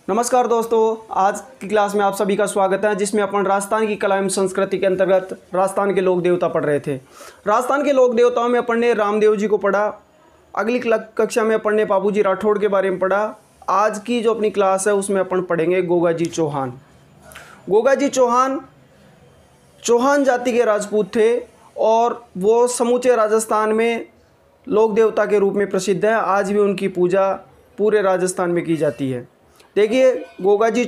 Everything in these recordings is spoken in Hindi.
नमस्कार दोस्तों, आज की क्लास में आप सभी का स्वागत है, जिसमें अपन राजस्थान की कला एवं संस्कृति के अंतर्गत राजस्थान के लोक देवता पढ़ रहे थे। राजस्थान के लोक देवताओं में अपन ने रामदेव जी को पढ़ा। अगली कक्षा में अपन ने बाबूजी राठौड़ के बारे में पढ़ा। आज की जो अपनी क्लास है उसमें अपन पढ़ेंगे गोगाजी चौहान। गोगाजी चौहान चौहान जाति के राजपूत थे और वो समूचे राजस्थान में लोक देवता के रूप में प्रसिद्ध है। आज भी उनकी पूजा पूरे राजस्थान में की जाती है। देखिए, गोगाजी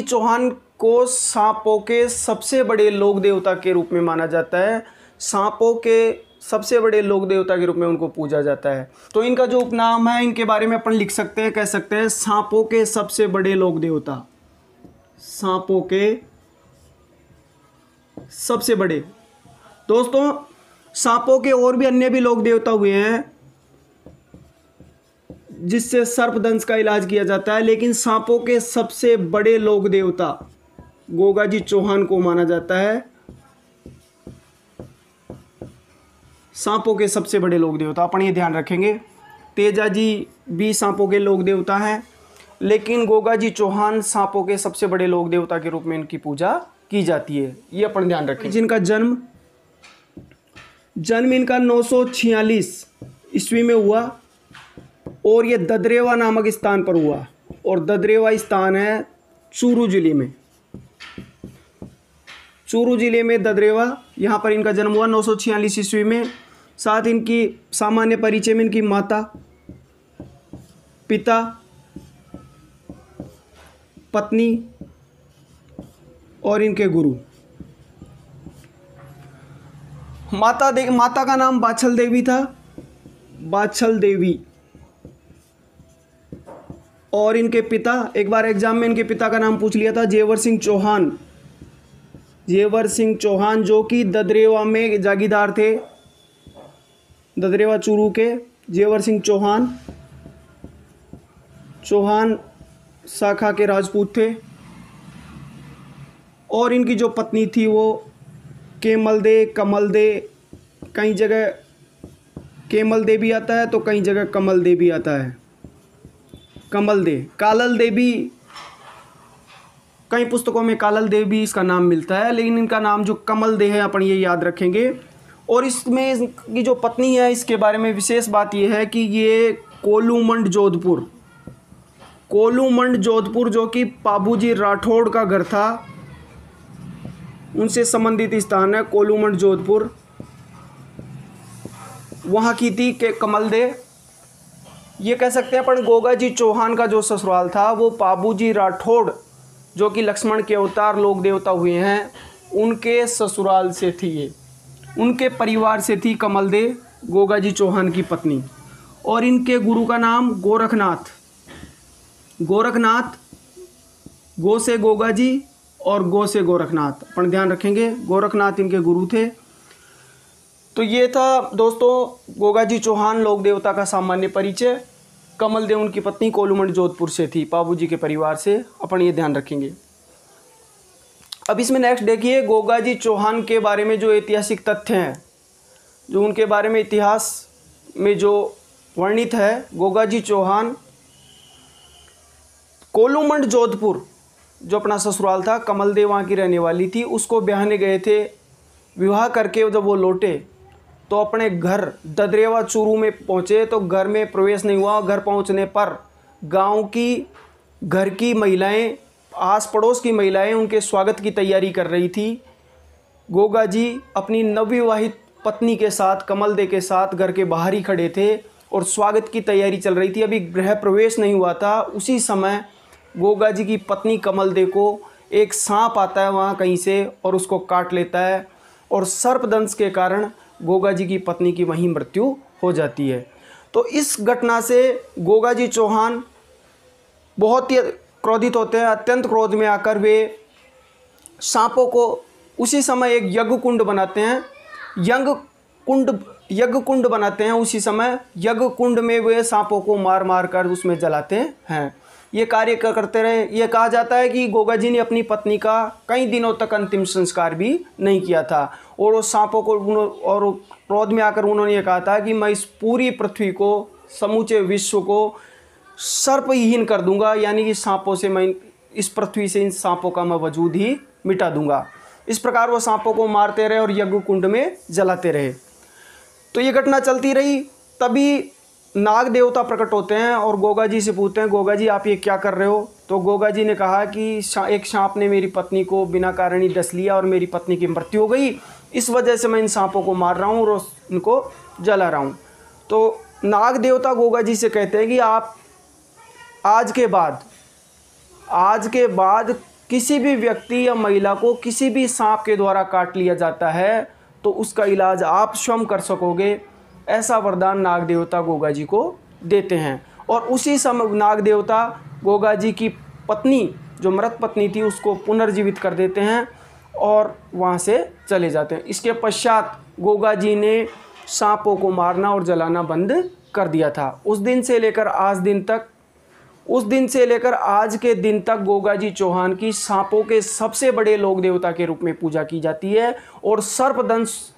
चौहान को सांपों के सबसे बड़े लोक देवता के रूप में माना जाता है। सांपों के सबसे बड़े लोक देवता के रूप में उनको पूजा जाता है। तो इनका जो उपनाम है, इनके बारे में अपन लिख सकते हैं, कह सकते हैं सांपों के सबसे बड़े लोक देवता। सांपों के सबसे बड़े। दोस्तों, सांपों के और भी अन्य भी लोक देवता हुए हैं जिससे सर्पदंश का इलाज किया जाता है, लेकिन सांपों के सबसे बड़े लोक देवता गोगाजी चौहान को माना जाता है। सांपों के सबसे बड़े लोक देवता अपन ये ध्यान रखेंगे। तेजाजी भी सांपों के लोक देवता हैं, लेकिन गोगाजी चौहान सांपों के सबसे बड़े लोक देवता के रूप में इनकी पूजा की जाती है। ये अपन ध्यान रखें। जिनका जन्म इनका 946 ईस्वी में हुआ और ये ददरेवा नामक स्थान पर हुआ, और ददरेवा स्थान है चूरू जिले में। चूरू जिले में ददरेवा, यहाँ पर इनका जन्म हुआ 946 ईस्वी में। साथ इनकी सामान्य परिचय में इनकी माता, पिता, पत्नी और इनके गुरु। माता का नाम बाछल देवी था, बाछल देवी। और इनके पिता, एक बार एग्जाम में इनके पिता का नाम पूछ लिया था, जेवर सिंह चौहान, जो कि ददरेवा में जागीरदार थे। ददरेवा चूरू के जेवर सिंह चौहान शाखा के राजपूत थे। और इनकी जो पत्नी थी वो कमल दे, कई जगह केमल दे भी आता है तो कई जगह कमल दे भी आता है। कालल देवी, कई पुस्तकों में कालल देवी इसका नाम मिलता है, लेकिन इनका नाम जो कमल दे है अपन ये याद रखेंगे। और इसमें इसकी जो पत्नी है, इसके बारे में विशेष बात यह है कि ये कोलूमंड जोधपुर जो कि बाबूजी राठौड़ का घर था, उनसे संबंधित स्थान है कोलूमंड जोधपुर, वहाँ की थी के कमल दे। ये कह सकते हैं अपन गोगाजी चौहान का जो ससुराल था वो बाबूजी राठौड़, जो कि लक्ष्मण के अवतार लोक देवता हुए हैं, उनके ससुराल से थी। ये उनके परिवार से थी कमल दे, गोगाजी चौहान की पत्नी। और इनके गुरु का नाम गोरखनाथ, गो से गोगाजी और गो से गोरखनाथ, अपन ध्यान रखेंगे। गोरखनाथ इनके गुरु थे। तो ये था दोस्तों गोगाजी चौहान लोक देवता का सामान्य परिचय। कमल देव उनकी पत्नी, कोलूमंड जोधपुर से थी, बाबूजी के परिवार से, अपन ये ध्यान रखेंगे। अब इसमें नेक्स्ट देखिए, गोगाजी चौहान के बारे में जो ऐतिहासिक तथ्य हैं, जो उनके बारे में इतिहास में जो वर्णित है। गोगाजी चौहान कोलूमंड जोधपुर, जो अपना ससुराल था, कमल देव वहाँ की रहने वाली थी, उसको ब्याहने गए थे। विवाह करके जब वो लौटे तो अपने घर ददरेवा चूरू में पहुँचे तो घर में प्रवेश नहीं हुआ। घर पहुँचने पर गांव की घर की महिलाएं, आस पड़ोस की महिलाएं उनके स्वागत की तैयारी कर रही थी। गोगाजी अपनी नवविवाहित पत्नी के साथ, कमल दे के साथ घर के बाहर ही खड़े थे और स्वागत की तैयारी चल रही थी। अभी गृह प्रवेश नहीं हुआ था। उसी समय गोगाजी की पत्नी कमल दे को एक सांप आता है वहाँ कहीं से और उसको काट लेता है, और सर्पदंश के कारण गोगाजी की पत्नी की वहीं मृत्यु हो जाती है। तो इस घटना से गोगाजी चौहान बहुत ही क्रोधित होते हैं। अत्यंत क्रोध में आकर वे सांपों को उसी समय एक यज्ञ कुंड बनाते हैं। उसी समय यज्ञ कुंड में वे सांपों को मार मार कर उसमें जलाते हैं। ये कार्य करते रहे। ये कहा जाता है कि गोगाजी ने अपनी पत्नी का कई दिनों तक अंतिम संस्कार भी नहीं किया था, और उस सांपों को और क्रोध में आकर उन्होंने ये कहा था कि मैं इस पूरी पृथ्वी को, समूचे विश्व को सर्पहीन कर दूंगा, यानी कि सांपों से मैं इस पृथ्वी से इन सांपों का मैं वजूद ही मिटा दूंगा। इस प्रकार वो सांपों को मारते रहे और यज्ञ कुंड में जलाते रहे। तो ये घटना चलती रही। तभी नाग देवता प्रकट होते हैं और गोगा जी से पूछते हैं, गोगा जी आप ये क्या कर रहे हो? तो गोगा जी ने कहा कि एक सांप ने मेरी पत्नी को बिना कारण ही डस लिया और मेरी पत्नी की मृत्यु हो गई, इस वजह से मैं इन सांपों को मार रहा हूँ और उनको जला रहा हूँ। तो नाग देवता गोगा जी से कहते हैं कि आप आज के बाद किसी भी व्यक्ति या महिला को किसी भी सांप के द्वारा काट लिया जाता है तो उसका इलाज आप स्वयं कर सकोगे, ऐसा वरदान नाग देवता गोगा जी को देते हैं। और उसी समय नाग देवता गोगा जी की पत्नी, जो मृत पत्नी थी, उसको पुनर्जीवित कर देते हैं और वहाँ से चले जाते हैं। इसके पश्चात गोगा जी ने सांपों को मारना और जलाना बंद कर दिया था। उस दिन से लेकर आज के दिन तक गोगा जी चौहान की सांपों के सबसे बड़े लोक देवता के रूप में पूजा की जाती है और सर्पदंश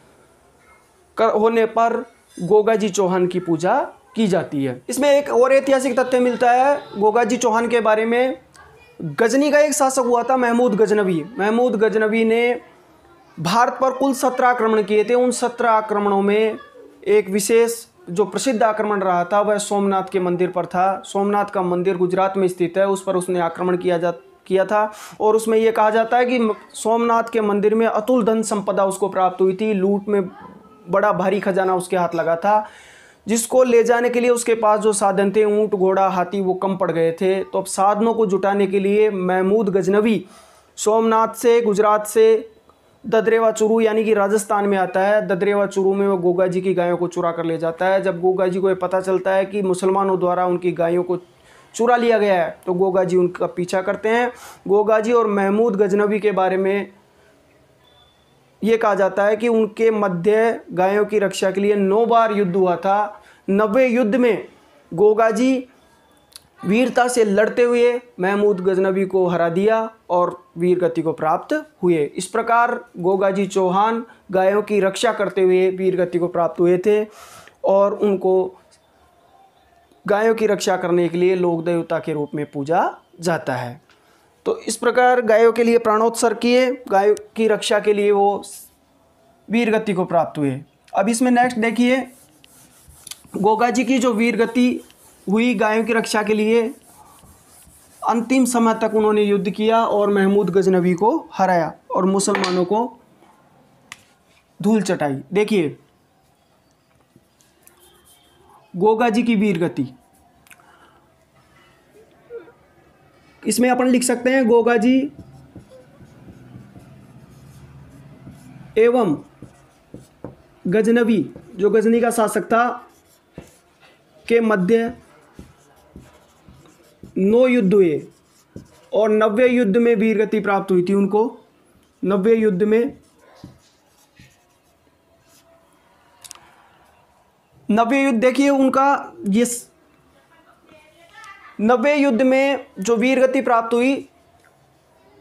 होने पर गोगा जी चौहान की पूजा की जाती है। इसमें एक और ऐतिहासिक तथ्य मिलता है गोगा जी चौहान के बारे में। गजनी का एक शासक हुआ था महमूद गजनवी ने भारत पर कुल 17 आक्रमण किए थे। उन 17 आक्रमणों में एक विशेष जो प्रसिद्ध आक्रमण रहा था वह सोमनाथ के मंदिर पर था। सोमनाथ का मंदिर गुजरात में स्थित है, उस पर उसने आक्रमण किया था और उसमें यह कहा जाता है कि सोमनाथ के मंदिर में अतुल धन संपदा उसको प्राप्त हुई थी। लूट में बड़ा भारी खजाना उसके हाथ लगा था, जिसको ले जाने के लिए उसके पास जो साधन थे, ऊंट घोड़ा हाथी, वो कम पड़ गए थे। तो अब साधनों को जुटाने के लिए महमूद गजनवी सोमनाथ से, गुजरात से ददरेवा चुरू यानी कि राजस्थान में आता है। ददरेवा चुरू में वो गोगा जी की गायों को चुरा कर ले जाता है। जब गोगा जी को ये पता चलता है कि मुसलमानों द्वारा उनकी गायों को चुरा लिया गया है तो गोगा जी उनका पीछा करते हैं। गोगा जी और महमूद गजनवी के बारे में ये कहा जाता है कि उनके मध्य गायों की रक्षा के लिए 9 बार युद्ध हुआ था। 90 युद्ध में गोगा जी वीरता से लड़ते हुए महमूद गजनवी को हरा दिया और वीर गति को प्राप्त हुए। इस प्रकार गोगा जी चौहान गायों की रक्षा करते हुए वीर गति को प्राप्त हुए थे और उनको गायों की रक्षा करने के लिए लोक देवता के रूप में पूजा जाता है। तो इस प्रकार गायों के लिए प्राणोत्सर्ग किए, गायों की रक्षा के लिए वो वीर गति को प्राप्त हुए। अब इसमें नेक्स्ट देखिए, गोगा जी की जो वीर गति हुई गायों की रक्षा के लिए, अंतिम समय तक उन्होंने युद्ध किया और महमूद गजनवी को हराया और मुसलमानों को धूल चटाई। देखिए गोगा जी की वीर गति, इसमें अपन लिख सकते हैं गोगा जी एवं गजनवी, जो गजनी का शासक था, के मध्य 9 युद्ध हुए और 90 युद्ध में वीरगति प्राप्त हुई थी उनको। 90 युद्ध में 90 युद्ध देखिए उनका, ये 90 युद्ध में जो वीरगति प्राप्त हुई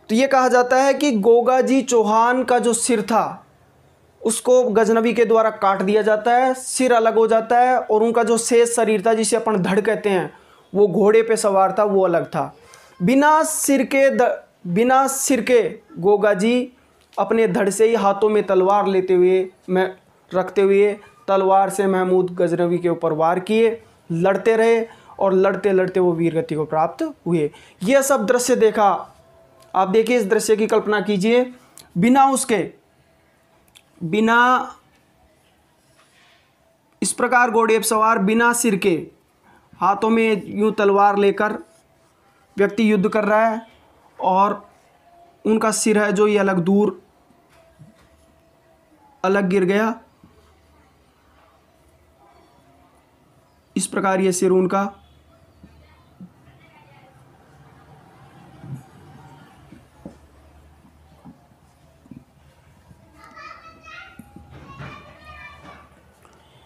तो ये कहा जाता है कि गोगा जी चौहान का जो सिर था उसको गजनवी के द्वारा काट दिया जाता है, सिर अलग हो जाता है और उनका जो शेष शरीर था, जिसे अपन धड़ कहते हैं, वो घोड़े पे सवार था, वो अलग था। बिना सिर के गोगा जी अपने धड़ से ही हाथों में तलवार रखते हुए तलवार से महमूद गजनवी के ऊपर वार किए, लड़ते रहे और लड़ते लड़ते वो वीरगति को प्राप्त हुए। यह सब दृश्य देखा, आप देखिए इस दृश्य की कल्पना कीजिए। बिना इस प्रकार घोड़े पर सवार, बिना सिर के, हाथों में यूं तलवार लेकर व्यक्ति युद्ध कर रहा है और उनका सिर है जो ये अलग गिर गया। इस प्रकार ये सिर उनका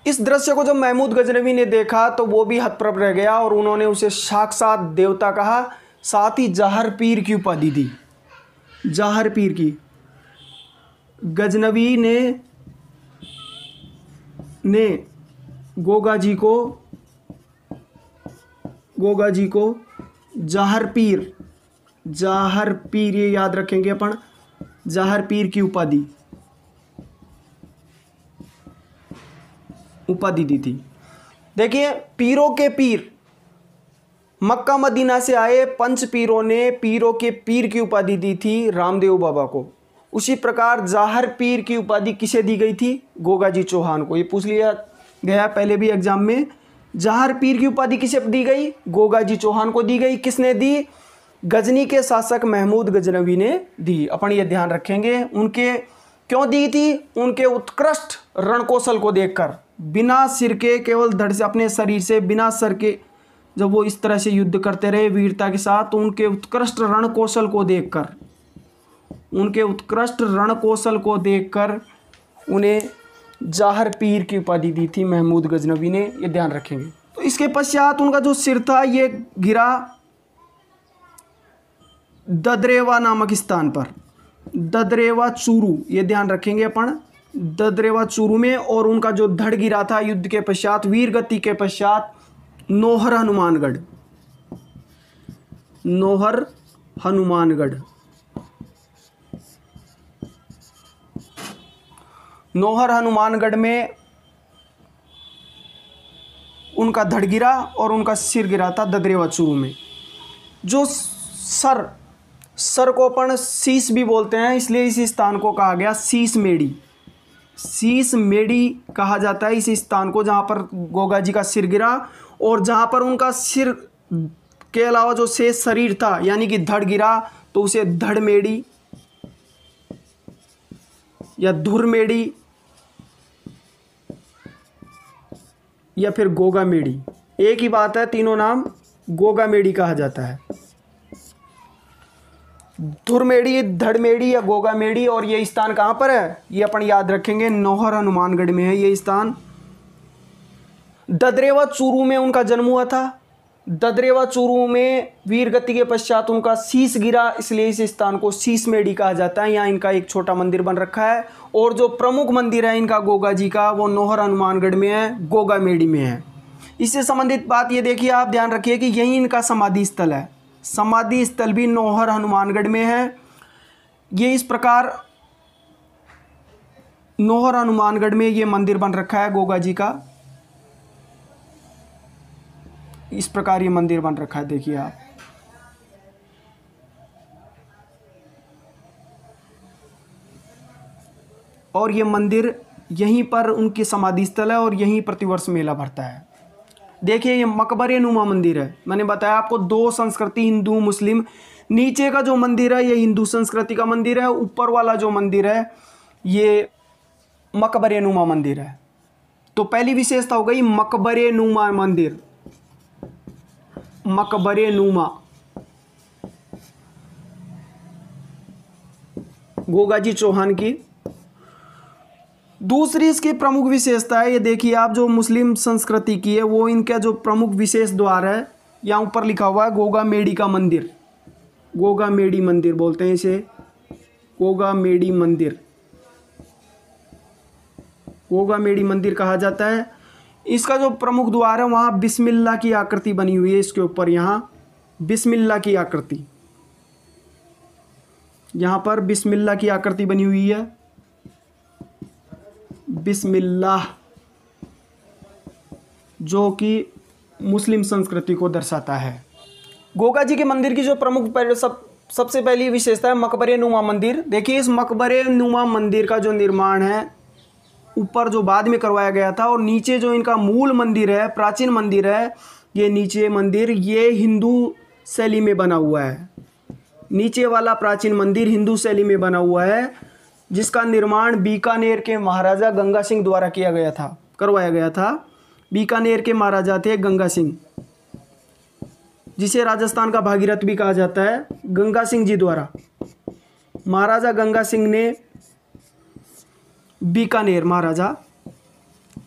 इस दृश्य को जब महमूद गजनवी ने देखा तो वो भी हतप्रभ रह गया और उन्होंने उसे साक्षात देवता कहा, साथ ही जहर पीर की उपाधि दी। जहर पीर की गजनवी ने गोगा जी को गोगा जी को जाहर पीर, जाहर पीर ये याद रखेंगे अपन, जाहर पीर की उपाधि दी थी। देखिए पीरों के पीर, मक्का मदीना से आए पंच पीरों ने पीरों के पीर की उपाधि दी थी रामदेव बाबा को। उसी प्रकार जाहर पीर की उपाधि किसे दी गई थी? गोगा जी चौहान को। ये पूछ लिया गया पहले भी एग्जाम में। जाहर पीर की उपाधि किसे दी गई? गोगा जी चौहान को दी गई। किसने दी? गजनी के शासक महमूद गजनवी ने दी। अपन ये ध्यान रखेंगे। उनके क्यों दी थी? उनके उत्कृष्ट रणकौशल को देखकर, बिना सिर के, केवल धड़ से, अपने शरीर से बिना सर के जब वो इस तरह से युद्ध करते रहे वीरता के साथ, तो उनके उत्कृष्ट रणकौशल को देखकर, उनके उत्कृष्ट रणकौशल को देखकर उन्हें जाहर पीर की उपाधि दी थी महमूद गजनवी ने। ये ध्यान रखेंगे। तो इसके पश्चात उनका जो सिर था ये गिरा ददरेवा नामक स्थान पर, ददरेवा चूरू, ये ध्यान रखेंगे अपन, ददरेवा चूरू में। और उनका जो धड़ गिरा था युद्ध के पश्चात, वीर गति के पश्चात, नौहर हनुमानगढ़, नौहर हनुमानगढ़, नौहर हनुमानगढ़ में उनका धड़ गिरा और उनका सिर गिरा था ददरेवा चूरू में। जो सर को अपन शीश भी बोलते हैं, इसलिए इस स्थान को कहा गया शीश मेड़ी। शीश मेड़ी कहा जाता है इस स्थान को जहाँ पर गोगा जी का सिर गिरा और जहाँ पर उनका सिर के अलावा जो शेष शरीर था यानी कि धड़ गिरा, तो उसे धड़ मेड़ी या धुर मेड़ी या फिर गोगा मेड़ी, एक ही बात है, तीनों नाम गोगा मेड़ी कहा जाता है। धुर मेड़ी, धड़ मेड़ी या गोगा मेड़ी। और ये स्थान कहाँ पर है? ये अपन याद रखेंगे, नौहर हनुमानगढ़ में है ये स्थान। ददरेवा चूरू में उनका जन्म हुआ था। ददरेवा चूरू में वीर गति के पश्चात उनका शीश गिरा, इसलिए इस स्थान को शीश मेड़ी कहा जाता है। यहाँ इनका एक छोटा मंदिर बन रखा है और जो प्रमुख मंदिर है इनका गोगा जी का, वो नौहर हनुमानगढ़ में है, गोगा मेड़ी में है। इससे संबंधित बात ये देखिए, आप ध्यान रखिए कि यही इनका समाधि स्थल है। समाधि स्थल भी नौहर हनुमानगढ़ में है। ये इस प्रकार नौहर हनुमानगढ़ में ये मंदिर बन रखा है गोगा जी का। इस प्रकार ये मंदिर बन रखा है, देखिए आप। और ये मंदिर यहीं पर उनकी समाधि स्थल है और यहीं प्रतिवर्ष मेला भरता है। देखिए ये मकबरे नुमा मंदिर है। मैंने बताया आपको दो संस्कृति, हिंदू मुस्लिम। नीचे का जो मंदिर है ये हिंदू संस्कृति का मंदिर है, ऊपर वाला जो मंदिर है ये मकबरे नुमा मंदिर है। तो पहली विशेषता हो गई मकबरे नुमा मंदिर, मकबरे नुमा, गोगा जी चौहान की। दूसरी इसकी प्रमुख विशेषता है, ये देखिए आप, जो मुस्लिम संस्कृति की है वो इनका जो प्रमुख विशेष द्वार है, यहाँ ऊपर लिखा हुआ है गोगा मेड़ी का मंदिर। गोगा मेड़ी मंदिर बोलते हैं इसे, गोगा मेड़ी मंदिर, गोगा मेड़ी मंदिर कहा जाता है। इसका जो प्रमुख द्वार है वहाँ बिस्मिल्लाह की आकृति बनी हुई है। इसके ऊपर यहाँ बिस्मिल्लाह की आकृति, यहाँ पर बिस्मिल्लाह की आकृति बनी हुई है, बिस्मिल्लाह, जो कि मुस्लिम संस्कृति को दर्शाता है। गोगा जी के मंदिर की जो प्रमुख सबसे पहली विशेषता है मकबरे नुमा मंदिर। देखिए इस मकबरे नुमा मंदिर का जो निर्माण है ऊपर जो बाद में करवाया गया था, और नीचे जो इनका मूल मंदिर है, प्राचीन मंदिर है, ये नीचे मंदिर ये हिंदू शैली में बना हुआ है। नीचे वाला प्राचीन मंदिर हिंदू शैली में बना हुआ है, जिसका निर्माण बीकानेर के महाराजा गंगा सिंह द्वारा किया गया था, करवाया गया था। बीकानेर के महाराजा थे गंगा सिंह, जिसे राजस्थान का भागीरथ भी कहा जाता है, गंगा सिंह जी द्वारा। महाराजा गंगा सिंह ने बीकानेर महाराजा,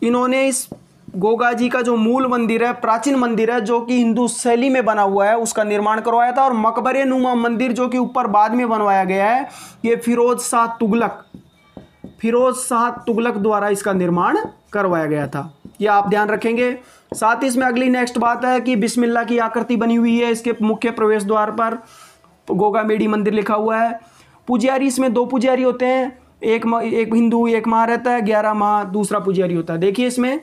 इन्होंने इस गोगा जी का जो मूल मंदिर है, प्राचीन मंदिर है, जो कि हिंदू शैली में बना हुआ है, उसका निर्माण करवाया था। और मकबरे नुमा मंदिर जो कि ऊपर बाद में बनवाया गया है, ये फिरोज शाह तुगलक द्वारा इसका निर्माण करवाया गया था। ये आप ध्यान रखेंगे। साथ ही इसमें अगली नेक्स्ट बात है कि बिस्मिल्लाह की आकृति बनी हुई है इसके मुख्य प्रवेश द्वार पर, गोगामेडी मंदिर लिखा हुआ है। पुजारी इसमें 2 पुजारी होते हैं, एक हिंदू एक माह रहता है, 11 माह दूसरा पुजारी होता है। देखिए इसमें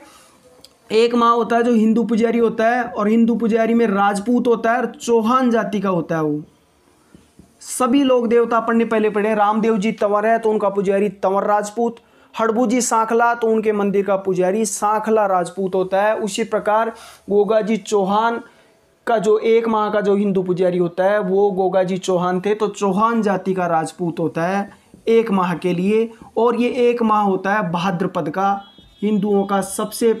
एक माह होता है जो हिंदू पुजारी होता है, और हिंदू पुजारी में राजपूत होता है और चौहान जाति का होता है। वो सभी लोग देवता अपन ने पहले पढ़े, रामदेव जी तंवर है तो उनका पुजारी तंवर राजपूत, हड़बू जी सांखला तो उनके मंदिर का पुजारी सांखला राजपूत होता है। उसी प्रकार गोगा जी चौहान का जो एक माह का जो हिंदू पुजारी होता है वो गोगा जी चौहान थे, तो चौहान जाति का राजपूत होता है एक माह के लिए। और ये एक माह होता है भाद्रपद का, हिंदुओं का सबसे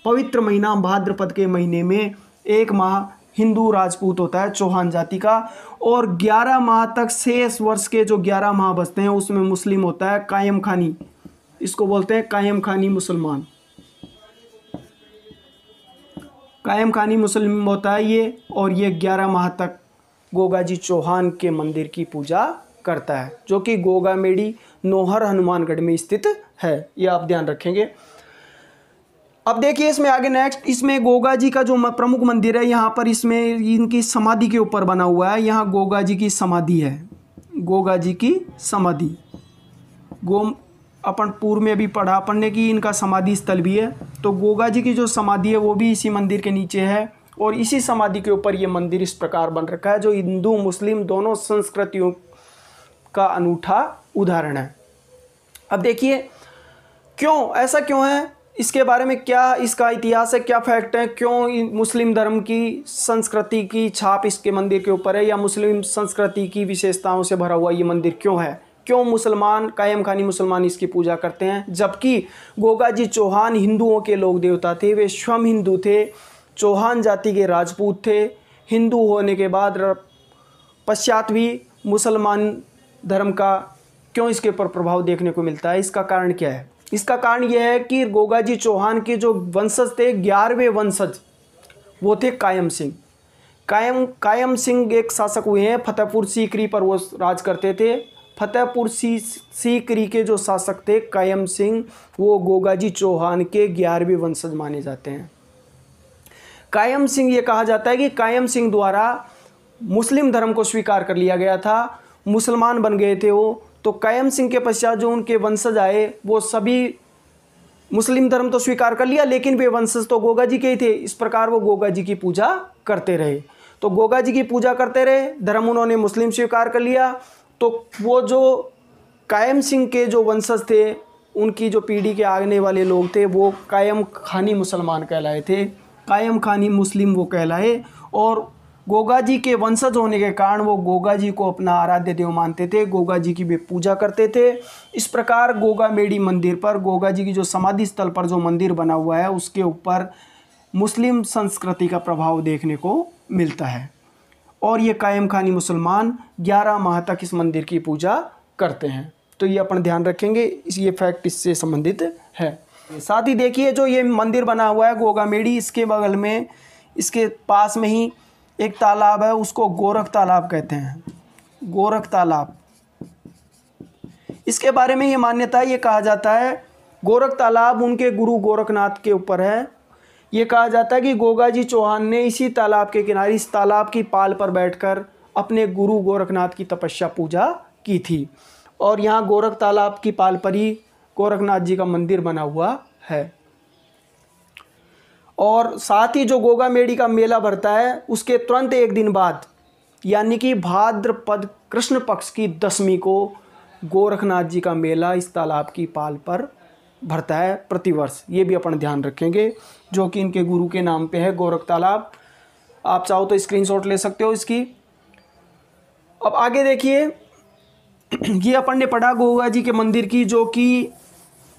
पवित्र महीना भाद्रपद के महीने में एक माह हिंदू राजपूत होता है चौहान जाति का। और 11 माह तक शेष वर्ष के जो 11 माह बचते हैं उसमें मुस्लिम होता है कायम खानी, इसको बोलते हैं कायम खानी मुसलमान, कायम खानी मुस्लिम होता है ये। और ये 11 माह तक गोगा जी चौहान के मंदिर की पूजा करता है, जो कि गोगामेडी नौहर हनुमानगढ़ में स्थित है, ये आप ध्यान रखेंगे। अब देखिए इसमें आगे नेक्स्ट, इसमें गोगा जी का जो प्रमुख मंदिर है यहाँ पर इसमें इनकी समाधि के ऊपर बना हुआ है। यहाँ गोगा जी की समाधि है, गोगा जी की समाधि, अपन पूर्व में भी पढ़ा पढ़ने की इनका समाधि स्थल भी है। तो गोगा जी की जो समाधि है वो भी इसी मंदिर के नीचे है, और इसी समाधि के ऊपर ये मंदिर इस प्रकार बन रखा है, जो हिंदू मुस्लिम दोनों संस्कृतियों का अनूठा उदाहरण है। अब देखिए क्यों ऐसा क्यों है, इसके बारे में क्या इसका इतिहास है, क्या फैक्ट है, क्यों मुस्लिम धर्म की संस्कृति की छाप इसके मंदिर के ऊपर है, या मुस्लिम संस्कृति की विशेषताओं से भरा हुआ ये मंदिर क्यों है, क्यों मुसलमान कायम खानी मुसलमान इसकी पूजा करते हैं, जबकि गोगा जी चौहान हिंदुओं के लोक देवता थे, वे स्वयं हिंदू थे, चौहान जाति के राजपूत थे, हिंदू होने के बाद पश्चात भी मुसलमान धर्म का क्यों इसके ऊपर प्रभाव देखने को मिलता है। इसका कारण क्या है, इसका कारण यह है कि गोगा जी चौहान के जो वंशज थे 11वें वंशज वो थे कायम सिंह। कायम सिंह एक शासक हुए हैं, फतेहपुर सीकरी पर वो राज करते थे। फतेहपुर सीकरी के जो शासक थे कायम सिंह, वो गोगा जी चौहान के 11वें वंशज माने जाते हैं। कायम सिंह ये कहा जाता है कि कायम सिंह द्वारा मुस्लिम धर्म को स्वीकार कर लिया गया था, मुसलमान बन गए थे वो। तो कायम सिंह के पश्चात जो उनके वंशज आए वो सभी मुस्लिम धर्म तो स्वीकार कर लिया, लेकिन वे वंशज तो गोगा जी के ही थे। इस प्रकार वो गोगा जी की पूजा करते रहे, तो गोगा जी की पूजा करते रहे, धर्म उन्होंने मुस्लिम स्वीकार कर लिया। तो वो जो कायम सिंह के जो वंशज थे उनकी जो पीढ़ी के आने वाले लोग थे वो कायम खानी मुसलमान कहलाए थे, कायम खानी मुस्लिम वो कहलाए। और गोगा जी के वंशज होने के कारण वो गोगा जी को अपना आराध्य देव मानते थे, गोगा जी की वे पूजा करते थे। इस प्रकार गोगामेडी मंदिर पर गोगा जी की जो समाधि स्थल पर जो मंदिर बना हुआ है उसके ऊपर मुस्लिम संस्कृति का प्रभाव देखने को मिलता है। और ये कायम खानी मुसलमान 11 माह तक इस मंदिर की पूजा करते हैं, तो ये अपन ध्यान रखेंगे, ये फैक्ट इससे संबंधित है। साथ ही देखिए जो ये मंदिर बना हुआ है गोगामेडी, इसके बगल में इसके पास में ही एक तालाब है, उसको गोरख तालाब कहते हैं, गोरख तालाब। इसके बारे में ये मान्यता ये कहा जाता है, गोरख तालाब उनके गुरु गोरखनाथ के ऊपर है। ये कहा जाता है कि गोगा जी चौहान ने इसी तालाब के किनारे इस तालाब की पाल पर बैठकर अपने गुरु गोरखनाथ की तपस्या पूजा की थी, और यहाँ गोरख तालाब की पाल पर ही गोरखनाथ जी का मंदिर बना हुआ है। और साथ ही जो गोगामेडी का मेला भरता है उसके तुरंत एक दिन बाद यानी कि भाद्रपद कृष्ण पक्ष की 10वीं को गोरखनाथ जी का मेला इस तालाब की पाल पर भरता है प्रतिवर्ष। ये भी अपन ध्यान रखेंगे, जो कि इनके गुरु के नाम पे है गोरख तालाब। आप चाहो तो स्क्रीनशॉट ले सकते हो इसकी। अब आगे देखिए, ये अपन ने पढ़ा गोगा जी के मंदिर की, जो कि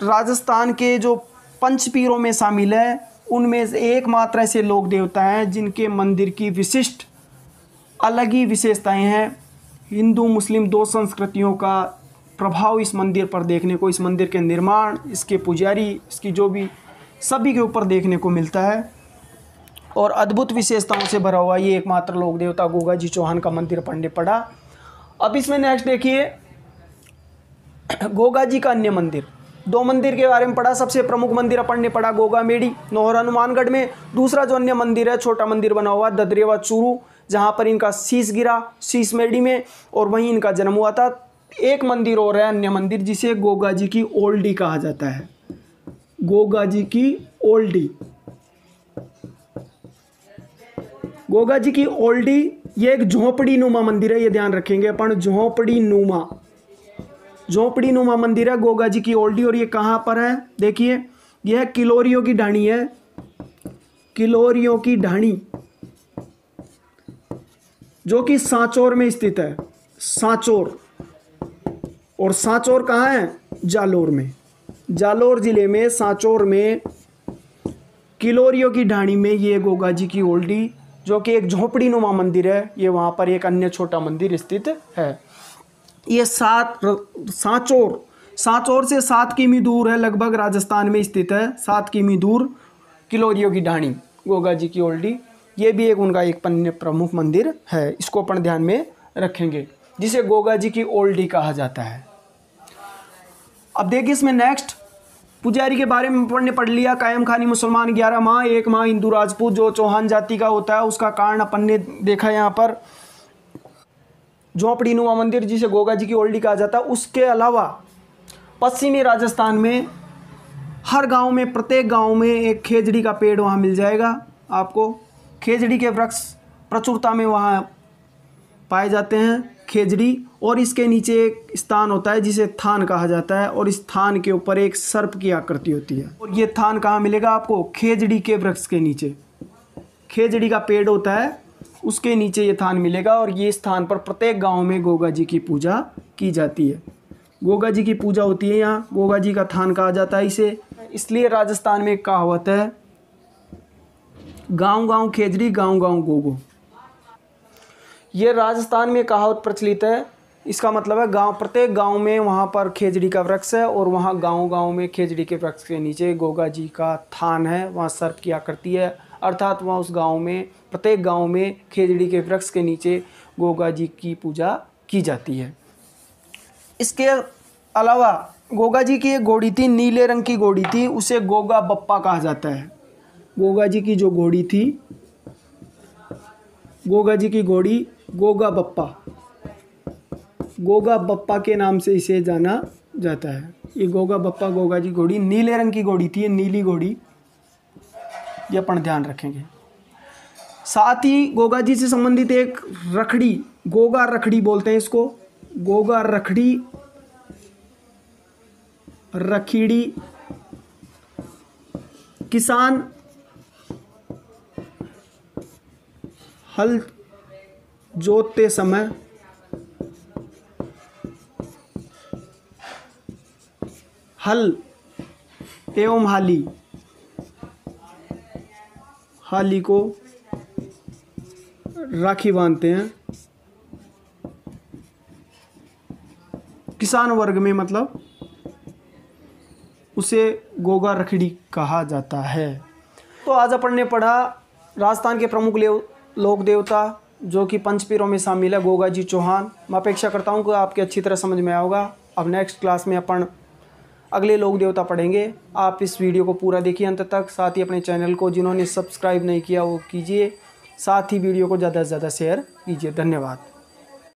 राजस्थान के जो पंचपीरों में शामिल है। उनमें से एकमात्र ऐसे लोक देवता हैं जिनके मंदिर की विशिष्ट अलग ही विशेषताएं हैं। हिंदू मुस्लिम दो संस्कृतियों का प्रभाव इस मंदिर पर देखने को, इस मंदिर के निर्माण, इसके पुजारी, इसकी जो भी सभी के ऊपर देखने को मिलता है। और अद्भुत विशेषताओं से भरा हुआ ये एकमात्र लोक देवता गोगा जी चौहान का मंदिर पढ़ने पड़ा। अब इसमें नेक्स्ट देखिए गोगा जी का अन्य मंदिर। दो मंदिर के बारे में पढ़ा। सबसे प्रमुख मंदिर अपन ने पढ़ा गोगा मेडी नौहर हनुमानगढ़ में। दूसरा जो अन्य मंदिर है, छोटा मंदिर बना हुआ ददरेवा चूरू, जहाँ पर इनका शीश गिरा शीश मेडी में, और वहीं इनका जन्म हुआ था। एक मंदिर और है, अन्य मंदिर, जिसे गोगा जी की ओल्डी कहा जाता है। गोगा जी की ओल्डी, गोगा जी की ओल्डी, ये एक झोपड़ी नुमा मंदिर है, ये ध्यान रखेंगे अपन, झोपड़ी नुमा मंदिर है गोगा जी की ओल्डी। और ये कहाँ पर है, देखिए यह किलोरियों की ढाणी है, किलोरियों की ढाणी, जो कि सांचौर में स्थित है। सांचौर, और सांचौर कहाँ है, जालोर में, जालोर जिले में सांचौर में किलोरियों की ढाणी में ये गोगा जी की ओल्डी, जो कि एक झोपड़ी नुमा मंदिर है, ये वहाँ पर एक अन्य छोटा मंदिर स्थित है। ये सांचौर से 7 किमी दूर है, लगभग राजस्थान में स्थित है, 7 किमी दूर किलोरियों की ढाणी, गोगा जी की ओल्डी। ये भी एक उनका एक प्रमुख मंदिर है, इसको अपन ध्यान में रखेंगे, जिसे गोगा जी की ओल्डी कहा जाता है। अब देखिए इसमें नेक्स्ट पुजारी के बारे में अपन ने पढ़ लिया। कायम खानी मुसलमान 11 माह, 1 माह हिंदू राजपूत जो चौहान जाति का होता है, उसका कारण अपन ने देखा। यहाँ पर झोपड़ी नुमा मंदिर जिसे गोगा जी की ओल्डी कहा जाता है। उसके अलावा पश्चिमी राजस्थान में हर गांव में, प्रत्येक गांव में एक खेजड़ी का पेड़ वहाँ मिल जाएगा आपको। खेजड़ी के वृक्ष प्रचुरता में वहाँ पाए जाते हैं, खेजड़ी। और इसके नीचे एक स्थान होता है जिसे थान कहा जाता है, और इस थान के ऊपर एक सर्प की आकृति होती है। और ये थान कहाँ मिलेगा आपको, खेजड़ी के वृक्ष के नीचे, खेजड़ी का पेड़ होता है उसके नीचे ये थान मिलेगा। और ये स्थान पर प्रत्येक गांव में गोगा जी की पूजा की जाती है, गोगा जी की पूजा होती है यहाँ, गोगा जी का थान कहा जाता है इसे। इसलिए राजस्थान में एक कहावत है, गांव गांव खेजड़ी गांव गांव गोगो। ये राजस्थान में कहावत प्रचलित है। इसका मतलब है गांव, प्रत्येक गांव में वहाँ पर खेजड़ी का वृक्ष है, और वहाँ गांव गांव में खेजड़ी के वृक्ष के नीचे गोगा जी का थान है, वहाँ सर्प की आकृति है, अर्थात वहाँ उस गांव में, प्रत्येक गांव में खेजड़ी के वृक्ष के नीचे गोगा जी की पूजा की जाती है। इसके अलावा गोगा जी की एक घोड़ी थी, नीले रंग की घोड़ी थी, उसे गोगा बप्पा कहा जाता है। गोगा जी की जो घोड़ी थी, गोगा जी की घोड़ी गोगा बप्पा, गोगा बप्पा के नाम से इसे जाना जाता है। ये गोगा बप्पा, गोगा जी घोड़ी नीले रंग की घोड़ी थी, ये नीली घोड़ी, ये अपन ध्यान रखेंगे। साथ ही गोगा जी से संबंधित एक रखड़ी, गोगा रखड़ी बोलते हैं इसको, गोगा रखड़ी, रखीड़ी, किसान हल जोतते समय हल एवं हाली को राखी बांधते हैं। किसान वर्ग में मतलब उसे गोगा रखड़ी कहा जाता है। तो आज अपन ने पढ़ा राजस्थान के प्रमुख लोक देवता जो कि पंचपीरों में शामिल है, गोगा जी चौहान। मैं अपेक्षा करता हूँ कि आपके अच्छी तरह समझ में आया होगा। अब नेक्स्ट क्लास में अपन अगले लोक देवता पढ़ेंगे। आप इस वीडियो को पूरा देखिए अंत तक। साथ ही अपने चैनल को जिन्होंने सब्सक्राइब नहीं किया वो कीजिए। साथ ही वीडियो को ज़्यादा से ज़्यादा शेयर कीजिए। धन्यवाद।